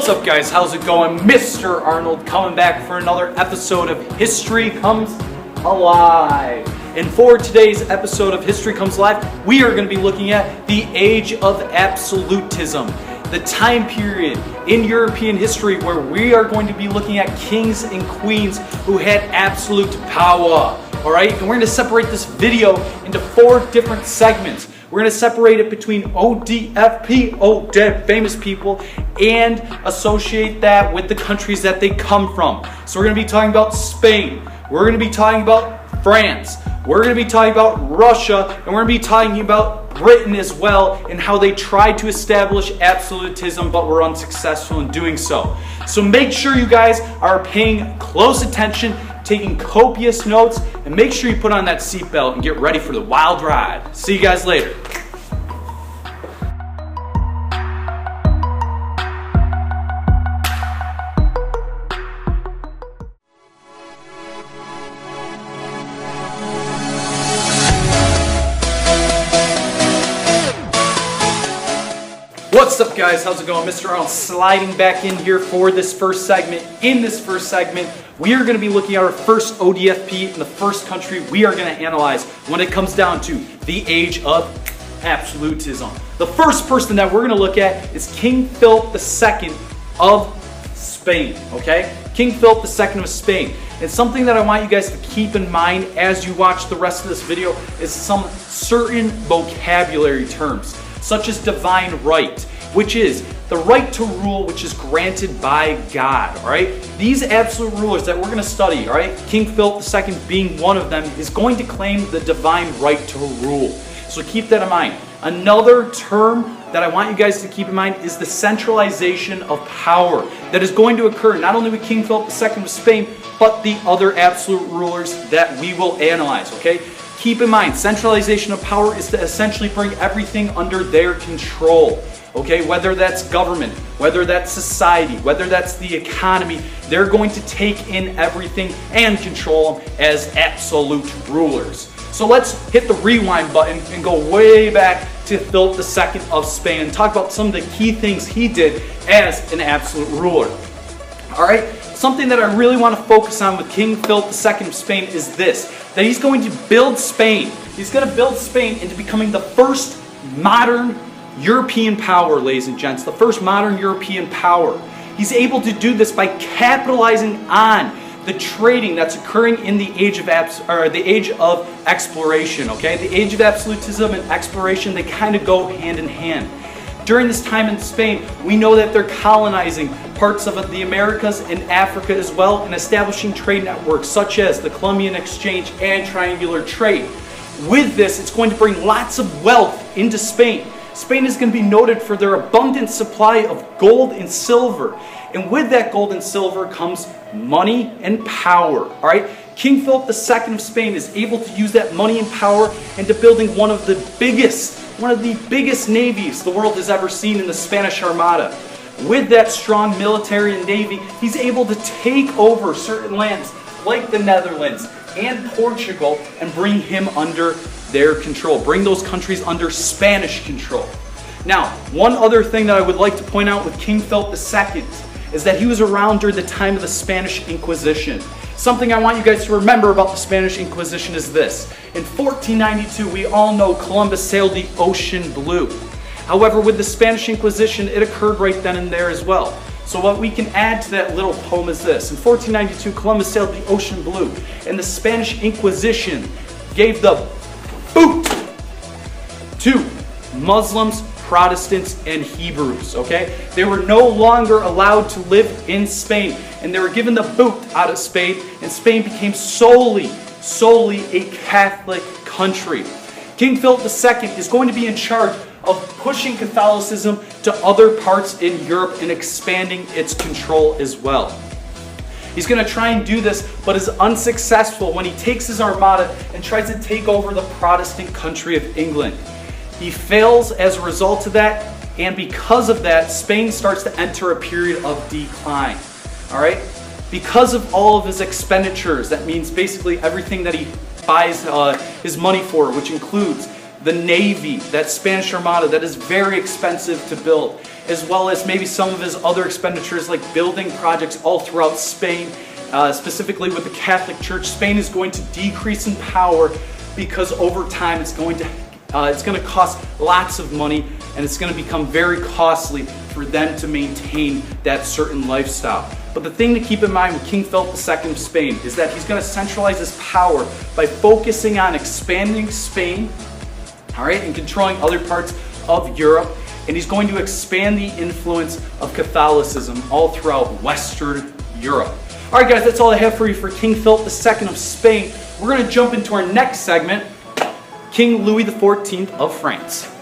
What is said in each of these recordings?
What's up, guys? How's it going? Mr. Arnold coming back for another episode of History Comes Alive. And for today's episode of History Comes Alive, we are going to be looking at the age of absolutism, the time period in European history where we are going to be looking at kings and queens who had absolute power. Alright, and we're going to separate this video into 4 different segments. We're going to separate it between ODFP, old dead famous people, and associate that with the countries that they come from. So we're going to be talking about Spain, we're going to be talking about France, we're going to be talking about Russia, and we're going to be talking about Britain as well, and how they tried to establish absolutism but were unsuccessful in doing so. So make sure you guys are paying close attention, taking copious notes, and make sure you put on that seatbelt and get ready for the wild ride. See you guys later. What's up, guys? How's it going? Mr. Arnold sliding back in here for this first segment. In this first segment, we are going to be looking at our first ODFP in the first country we are going to analyze when it comes down to the age of absolutism. The first person that we're going to look at is King Philip II of Spain, okay? King Philip II of Spain. And something that I want you guys to keep in mind as you watch the rest of this video is some certain vocabulary terms, such as divine right, which is the right to rule which is granted by God, all right? These absolute rulers that we're going to study, all right, King Philip II being one of them, is going to claim the divine right to rule. So keep that in mind. Another term that I want you guys to keep in mind is the centralization of power that is going to occur not only with King Philip II of Spain, but the other absolute rulers that we will analyze, okay? Keep in mind, centralization of power is to essentially bring everything under their control. Okay, whether that's government, whether that's society, whether that's the economy, they're going to take in everything and control them as absolute rulers. So let's hit the rewind button and go way back to Philip II of Spain and talk about some of the key things he did as an absolute ruler. Alright, something that I really want to focus on with King Philip II of Spain is this, that he's going to build Spain. He's going to build Spain into becoming the first modern European power, ladies and gents, the first modern European power. He's able to do this by capitalizing on the trading that's occurring in the age of exploration. Okay, the age of absolutism and exploration, they kind of go hand in hand. During this time in Spain, we know that they're colonizing parts of the Americas and Africa as well, and establishing trade networks such as the Columbian Exchange and triangular trade. With this, it's going to bring lots of wealth into Spain. Spain is going to be noted for their abundant supply of gold and silver. And with that gold and silver comes money and power. All right? King Philip II of Spain is able to use that money and power into building one of the biggest navies the world has ever seen in the Spanish Armada. With that strong military and navy, he's able to take over certain lands like the Netherlands and Portugal and bring him under their control, bring those countries under Spanish control. Now, one other thing that I would like to point out with King Philip II is that he was around during the time of the Spanish Inquisition. Something I want you guys to remember about the Spanish Inquisition is this. In 1492, we all know Columbus sailed the ocean blue. However, with the Spanish Inquisition, it occurred right then and there as well. So what we can add to that little poem is this. In 1492, Columbus sailed the ocean blue, and the Spanish Inquisition gave the boot to Muslims, Protestants, and Hebrews, okay? They were no longer allowed to live in Spain, and they were given the boot out of Spain, and Spain became solely a Catholic country. King Philip II is going to be in charge of pushing Catholicism to other parts in Europe and expanding its control as well. He's going to try and do this, but is unsuccessful when he takes his armada and tries to take over the Protestant country of England. He fails as a result of that, and because of that, Spain starts to enter a period of decline. All right? Because of all of his expenditures, that means basically everything that he buys his money for, which includes the Navy, that Spanish Armada that is very expensive to build, as well as maybe some of his other expenditures like building projects all throughout Spain, specifically with the Catholic Church. Spain is going to decrease in power because over time it's going to cost lots of money, and it's going to become very costly for them to maintain that certain lifestyle. But the thing to keep in mind with King Philip II of Spain is that he's going to centralize his power by focusing on expanding Spain, all right, and controlling other parts of Europe. And he's going to expand the influence of Catholicism all throughout Western Europe. All right, guys, that's all I have for you for King Philip II of Spain. We're going to jump into our next segment, King Louis XIV of France.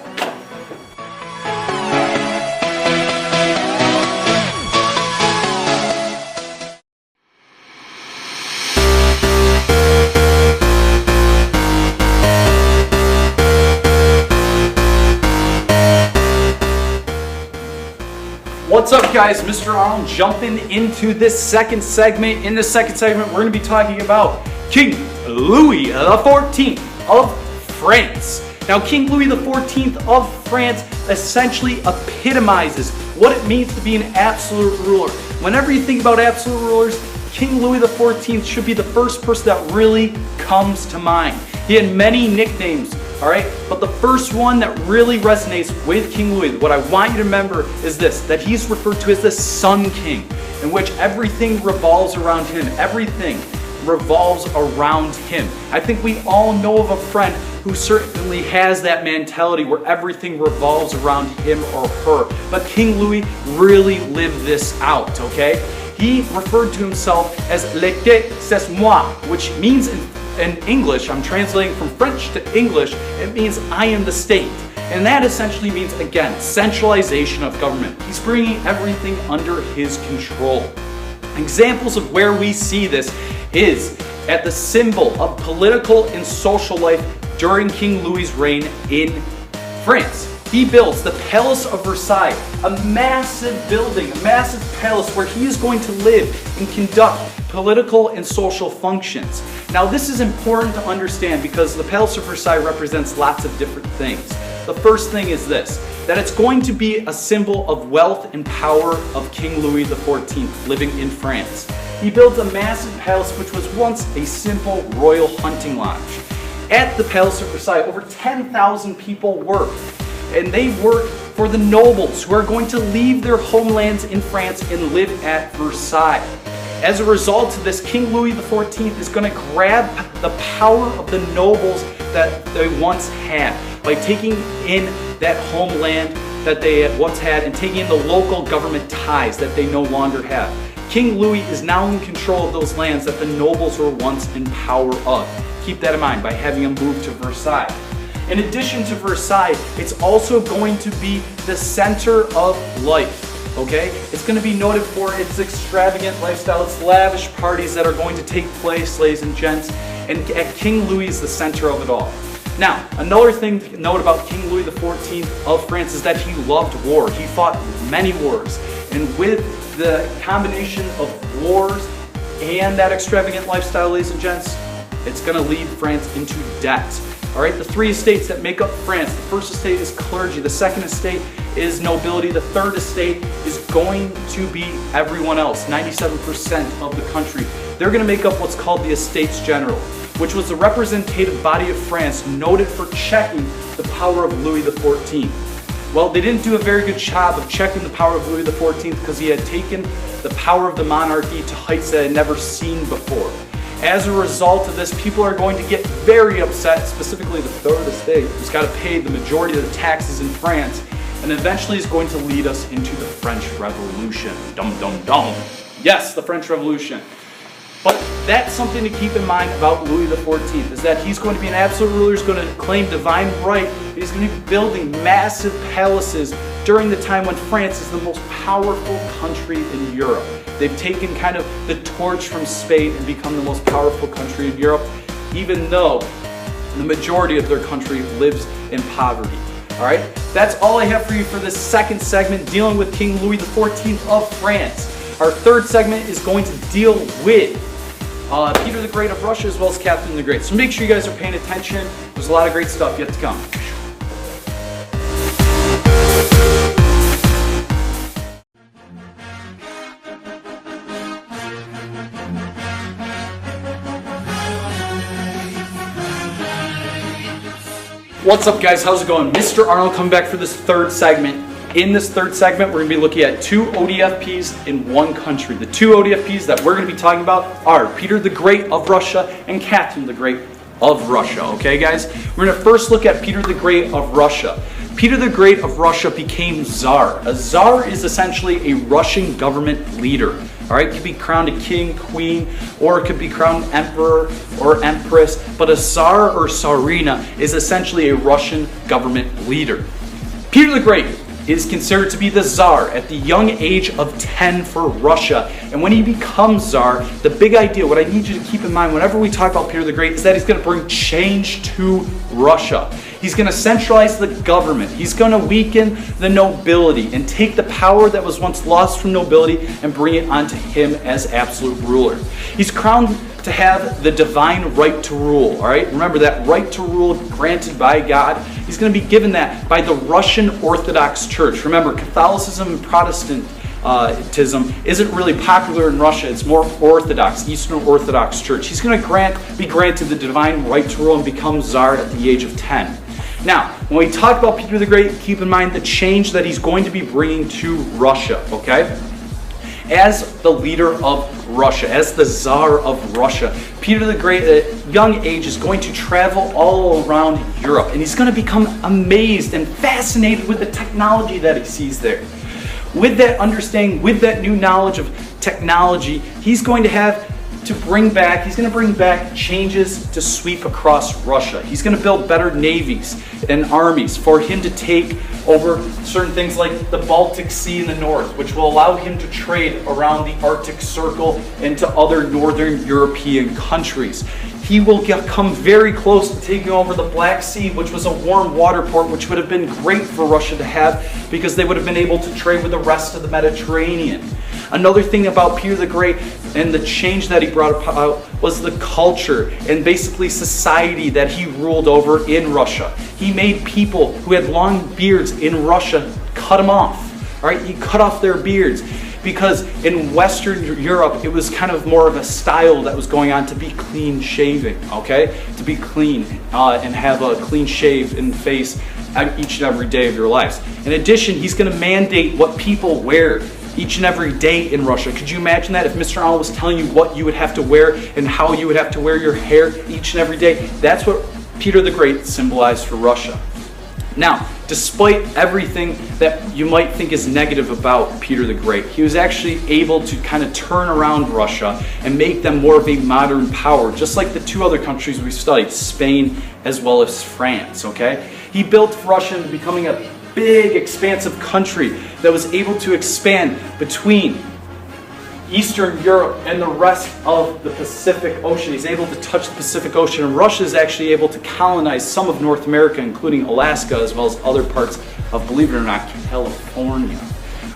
What's up, guys? Mr. Arnold jumping into this second segment. In this second segment, we're going to be talking about King Louis XIV of France. Now, King Louis XIV of France essentially epitomizes what it means to be an absolute ruler. Whenever you think about absolute rulers, King Louis XIV should be the first person that really comes to mind. He had many nicknames, all right? But the first one that really resonates with King Louis, what I want you to remember is this, that he's referred to as the Sun King, in which everything revolves around him. Everything revolves around him. I think we all know of a friend who certainly has that mentality where everything revolves around him or her. But King Louis really lived this out, okay? He referred to himself as l'été c'est moi, which means in English, I'm translating from French to English, it means I am the state. And that essentially means, again, centralization of government. He's bringing everything under his control. Examples of where we see this is at the symbol of political and social life during King Louis's reign in France. He builds the Palace of Versailles, a massive building, a massive palace where he is going to live and conduct political and social functions. Now, this is important to understand because the Palace of Versailles represents lots of different things. The first thing is this, that it's going to be a symbol of wealth and power of King Louis XIV living in France. He builds a massive palace which was once a simple royal hunting lodge. At the Palace of Versailles, over 10,000 people work, and they work for the nobles who are going to leave their homelands in France and live at Versailles. As a result of this, King Louis XIV is going to grab the power of the nobles that they once had by taking in that homeland that they once had and taking in the local government ties that they no longer have. King Louis is now in control of those lands that the nobles were once in power of. Keep that in mind by having him move to Versailles. In addition to Versailles, it's also going to be the center of life, okay? It's going to be noted for its extravagant lifestyle, its lavish parties that are going to take place, ladies and gents, and King Louis is the center of it all. Now, another thing to note about King Louis XIV of France is that he loved war. He fought many wars, and with the combination of wars and that extravagant lifestyle, ladies and gents, it's going to lead France into debt. All right, the three estates that make up France. The first estate is clergy. The second estate is nobility. The third estate is going to be everyone else, 97% of the country. They're going to make up what's called the Estates General, which was the representative body of France noted for checking the power of Louis XIV. Well, they didn't do a very good job of checking the power of Louis XIV because he had taken the power of the monarchy to heights that had never seen before. As a result of this, people are going to get very upset, specifically the third estate, who's got to pay the majority of the taxes in France, and eventually is going to lead us into the French Revolution. Dum dum dum. Yes, the French Revolution. But that's something to keep in mind about Louis XIV, is that he's going to be an absolute ruler, he's going to claim divine right, and he's going to be building massive palaces during the time when France is the most powerful country in Europe. They've taken kind of the torch from Spain and become the most powerful country in Europe, even though the majority of their country lives in poverty. All right, that's all I have for you for this second segment dealing with King Louis XIV of France. Our third segment is going to deal with Peter the Great of Russia as well as Catherine the Great. So make sure you guys are paying attention. There's a lot of great stuff yet to come. What's up, guys? How's it going? Mr. Arnold coming back for this third segment. In this third segment, we're going to be looking at two ODFPs in one country. The two ODFPs that we're going to be talking about are Peter the Great of Russia and Catherine the Great of Russia. Okay, guys? We're going to first look at Peter the Great of Russia. Peter the Great of Russia became Tsar. A Tsar is essentially a Russian government leader. All right, it could be crowned a king, queen, or it could be crowned emperor or empress. But a Tsar or Tsarina is essentially a Russian government leader. Peter the Great is considered to be the Tsar at the young age of 10 for Russia. And when he becomes Tsar, the big idea, what I need you to keep in mind whenever we talk about Peter the Great, is that he's going to bring change to Russia. He's going to centralize the government. He's going to weaken the nobility and take the power that was once lost from nobility and bring it onto him as absolute ruler. He's crowned to have the divine right to rule. All right, remember that right to rule granted by God. He's going to be given that by the Russian Orthodox Church. Remember, Catholicism and Protestantism isn't really popular in Russia. It's more Orthodox, Eastern Orthodox Church. He's going to be granted the divine right to rule and become Tsar at the age of 10. Now, when we talk about Peter the Great, keep in mind the change that he's going to be bringing to Russia, okay? As the leader of Russia, as the Tsar of Russia, Peter the Great at a young age is going to travel all around Europe, and he's going to become amazed and fascinated with the technology that he sees there. With that understanding, with that new knowledge of technology, he's going to bring back changes to sweep across Russia. He's going to build better navies and armies for him to take over certain things like the Baltic Sea in the north, which will allow him to trade around the Arctic Circle and to other northern European countries. He will come very close to taking over the Black Sea, which was a warm water port, which would have been great for Russia to have because they would have been able to trade with the rest of the Mediterranean. Another thing about Peter the Great and the change that he brought about was the culture and basically society that he ruled over in Russia. He made people who had long beards in Russia cut them off. All right, he cut off their beards because in Western Europe it was kind of more of a style that was going on to be clean shaving. Okay, to be clean and have a clean shave in the face each and every day of your lives. In addition, he's going to mandate what people wear each and every day in Russia. Could you imagine that if Mr. Arnold was telling you what you would have to wear and how you would have to wear your hair each and every day? That's what Peter the Great symbolized for Russia. Now, despite everything that you might think is negative about Peter the Great, he was actually able to kind of turn around Russia and make them more of a modern power, just like the two other countries we studied, Spain as well as France, okay? He built Russia into becoming a big, expansive country that was able to expand between Eastern Europe and the rest of the Pacific Ocean. He's able to touch the Pacific Ocean, and Russia is actually able to colonize some of North America, including Alaska, as well as other parts of, believe it or not, California.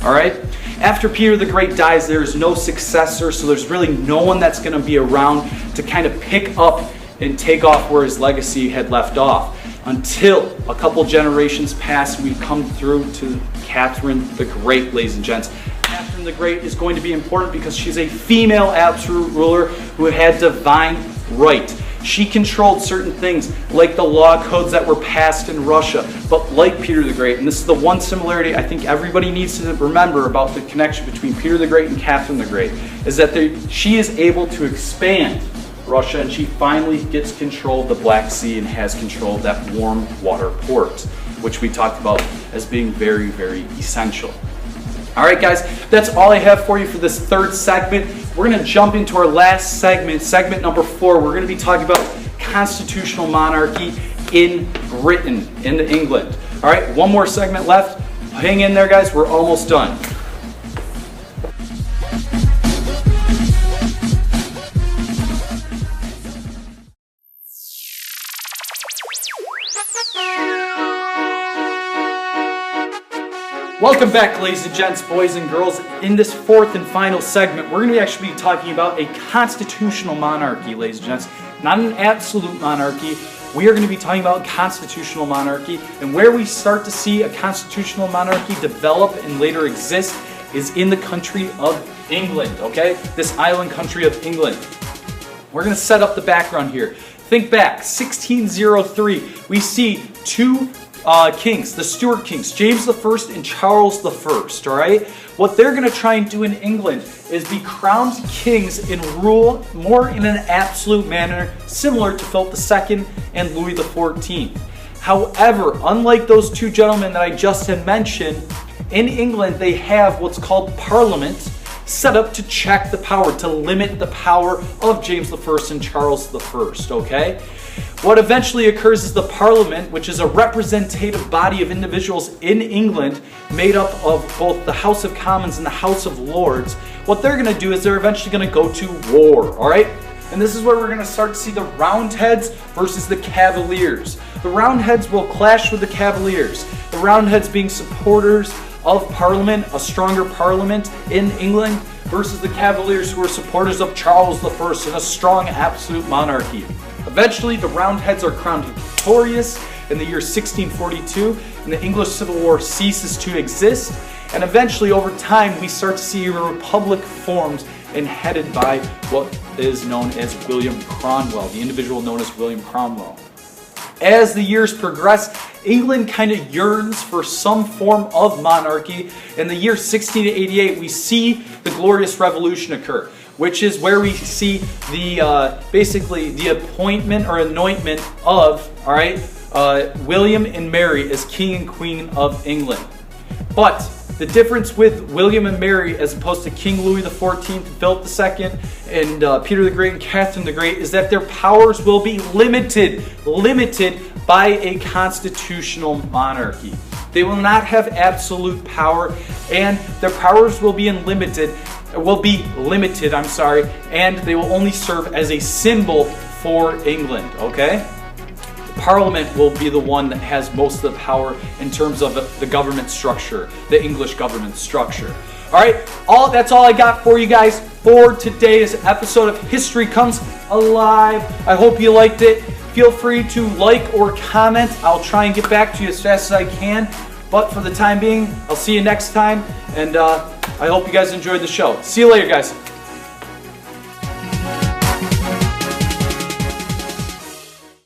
All right? After Peter the Great dies, there is no successor, so there's really no one that's going to be around to kind of pick up and take off where his legacy had left off. Until a couple generations pass and we come through to Catherine the Great, ladies and gents. Catherine the Great is going to be important because she's a female absolute ruler who had divine right. She controlled certain things like the law codes that were passed in Russia. But like Peter the Great, and this is the one similarity I think everybody needs to remember about the connection between Peter the Great and Catherine the Great, is that she is able to expand Russia, and she finally gets control of the Black Sea and has control of that warm water port, which we talked about as being very, very essential. All right, guys, that's all I have for you for this third segment. We're going to jump into our last segment, segment number 4. We're going to be talking about constitutional monarchy in Britain, in England. All right, one more segment left. Hang in there, guys. We're almost done. Welcome back, ladies and gents, boys and girls. In this fourth and final segment, we're going to actually be talking about a constitutional monarchy, ladies and gents. Not an absolute monarchy. We are going to be talking about constitutional monarchy, and where we start to see a constitutional monarchy develop and later exist is in the country of England, okay? This island country of England. We're going to set up the background here. Think back, 1603, we see two kings, the Stuart kings, James I and Charles I, all right? What they're going to try and do in England is be crowned kings and rule more in an absolute manner, similar to Philip II and Louis XIV. However, unlike those two gentlemen that I just had mentioned, in England they have what's called Parliament set up to check the power, to limit the power of James I and Charles I, okay? What eventually occurs is the Parliament, which is a representative body of individuals in England made up of both the House of Commons and the House of Lords. What they're going to do is they're eventually going to go to war, all right? And this is where we're going to start to see the Roundheads versus the Cavaliers. The Roundheads will clash with the Cavaliers. The Roundheads being supporters of Parliament, a stronger Parliament in England, versus the Cavaliers who are supporters of Charles I and a strong absolute monarchy. Eventually, the Roundheads are crowned victorious in the year 1642, and the English Civil War ceases to exist. And eventually, over time, we start to see a republic formed and headed by what is known as William Cromwell, the individual known as William Cromwell. As the years progress, England kind of yearns for some form of monarchy. In the year 1688, we see the Glorious Revolution occur, which is where we see the basically the appointment or anointment of William and Mary as King and Queen of England. But the difference with William and Mary as opposed to King Louis XIV, Philip II, and Peter the Great and Catherine the Great is that their powers will be limited by a constitutional monarchy. They will not have absolute power, and their powers will be limited, and they will only serve as a symbol for England, okay? Parliament will be the one that has most of the power in terms of the government structure, the English government structure. All right, that's all I got for you guys for today's episode of History Comes Alive. I hope you liked it. Feel free to like or comment. I'll try and get back to you as fast as I can. But for the time being, I'll see you next time. And I hope you guys enjoyed the show. See you later, guys.